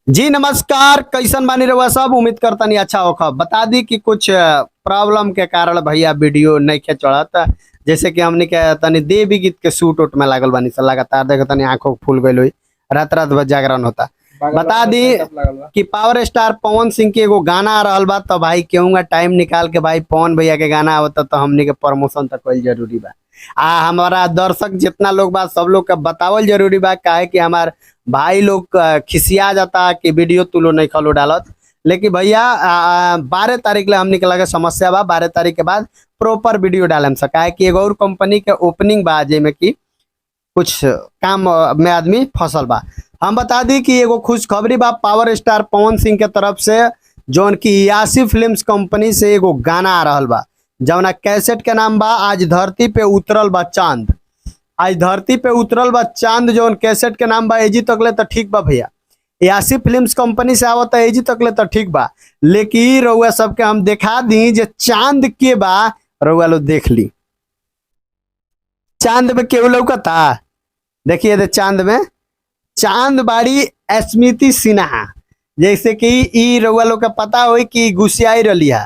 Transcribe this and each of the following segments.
जी नमस्कार, कैसन बानी रहुआ सब। उम्मीद करता नहीं अच्छा होगा। बता दी कि कुछ प्रॉब्लम के कारण भैया वीडियो नहीं खे चढ़त। जैसे कि हमने के तनी देवी गीत के शूट उट में लागल बानी सन, लगातार देखे तनी आंखों फूल गई हुई, रात रात भर जागरण होता। बता दी कि पावर स्टार पवन सिंह के एगो गाना आ रहल बा, तो भाई केहूँगा टाइम निकाल के भाई पवन भैया के गाना आवता तो हमने के प्रमोशन तक कईल जरूरी बा। हमारा दर्शक जितना लोग बा सब लोग का बतावल जरूरी बा, काहे कि हमार भाई लोग खिसिया जाता कि वीडियो तू लोग नहीं खलो डालत। लेकिन भैया 12 तारीख ले हमने के लगे समस्या बा। 12 तारीख के बाद प्रॉपर वीडियो डालम सका है कि एगो और कंपनी के ओपनिंग बा, जेमे कि कुछ काम में आदमी फसल बा। हम बता दी कि एगो खुशखबरी बा पावर स्टार पवन सिंह के तरफ से, जौन की यासी फिल्म्स कंपनी से एगो गाना आ रहल बा, जौना कैसेट के नाम बा आज धरती पे उतरल बा चांद। आज धरती पे उतरल बा चांद, जौन कैसेट के नाम बा एजी तकले तो ठीक बा भैया। यासी फिल्म्स कंपनी से आवत एजी तकले तो ठीक बा, लेकिन रउआ सबके हम दिखा दी जे चांद के बा। रउआ लोग देख ली चांद में केहू लौकता। देखिए दे चांद बाड़ी स्मृति सिन्हा। जैसे कि ई रउआ लोग के पता होई कि गुस्सियाई रही है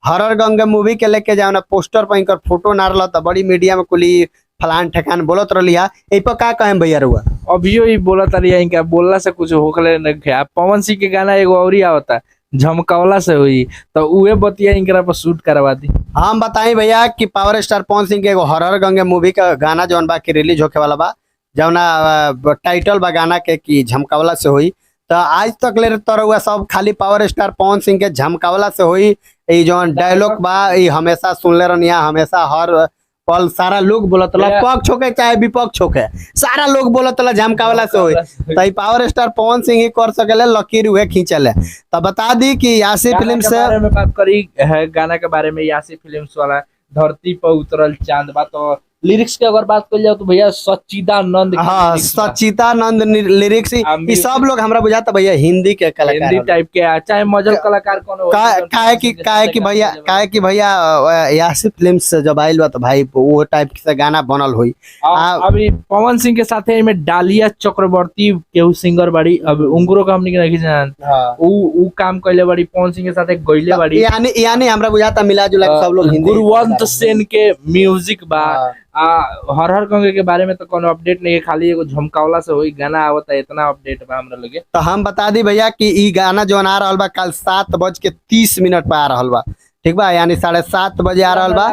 हरर गंगा मूवी के लेके जाओ ना, पोस्टर पर इनकर फोटो ना रहा तो बड़ी मीडिया में कुली फलान ठेकान बोलत रही है। ए पर का कहें भैया रउआ? अभियो ही बोला तारी इनका बोलला से कुछ होकले न खे। पवन सिंह के गाना एगो औरी आवता झमकावला से हुई, तो उहे बतिया इनकरा पर शूट करवा दी। हम बताई भैया कि पावर स्टार पवन सिंह के एगो हरर गंगे मूवी का गाना जौन बा कि रिलीज होके वाला बा, जौना टाइटल बा गाना के कि झमकावला से हुई। तो आज तक ले तो रउआ सब खाली पावर स्टार पवन सिंह के झमकावला से हुई ई जौन डायलॉग बा ई हमेशा सुनले रहनिया। हमेशा हर पल सारा लोग बोलत पक्ष होके चाहे विपक्ष होके सारा लोग बोलत झमकावला से हुई। तो ई पावर स्टार पवन सिंह ही कर सकेले, लकीर उहे खींचले। तो बता दी कि यासी फिल्म से बारे में बात करी है, गाना के बारे में यासी फिल्म्स वाला धरती पर उतरल चांद बा। तो लिरिक्स के अगर बात कर जाओ तो भैया सच्चिदानंद, हाँ सच्चिदानंद लिरिक्स। ये सब लोग हमरा बुझाता भैया हिंदी के कलाकार, हिंदी टाइप के चाहे मजल कलाकार कौन हो। काहे कि भैया यासी फिल्म से जब आइल बा तो भाई वो टाइप से गाना बनल हुई। अभी पवन सिंह के साथे में डालिया चक्रवर्ती केहू सिंगर बाड़ी, अब उंगरो का हमनी के नहीं जान ऊ काम कइले बाड़ी पवन सिंह के साथे गइले बाड़ी। यानी हमरा बुझाता मिला जुला के सब लोग हिंदी। गुरुवंत सेन के म्यूजिक बा। हर गंगे के बारे में तो कोनो अपडेट नहीं है, खाली एगो झमकावला से हुई गाना आवता, इतना अपडेट बा हमरा लगे। तो हम बता दी भैया कि ई गाना जो आ रहल बा कल 7:30 पे आ रहल बा, ठीक बा, यानी 7:30 बजे आ रहल बा।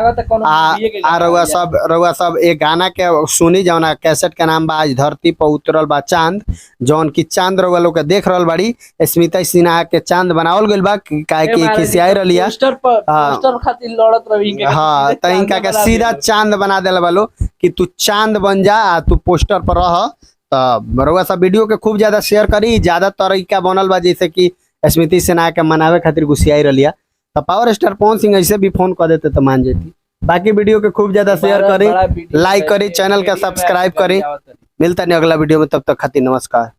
रउआ सब एक गाना के सुनी जौना कैसेट के नाम बा आज धरती पर उतरल बा चांद, जौन की चांद रउआ लोग के देख रहल बाड़ी। स्मृति सिन्हा के चांद बनावल गइल बा, काहे कि खिसियाई रही है पोस्टर खातिर लड़त रही। हाँ तो इनका के सीधा चांद बना देले बालो कि तू चांद बन जा, तू पोस्टर पर रह। तो रउआ सब वीडियो के खूब ज्यादा शेयर करी। ज्यादा तरीका बनल बा जैसे कि स्मृति सिन्हा के मनावे खातिर गुस्सियाई रही है, तो पावर स्टार पवन सिंह ऐसे भी फोन कर देते तो मान जाती। बाकी वीडियो के खूब ज्यादा शेयर करी, लाइक करी, चैनल का सब्सक्राइब करी। मिलता नहीं अगला वीडियो में, तब तक खातिर नमस्कार।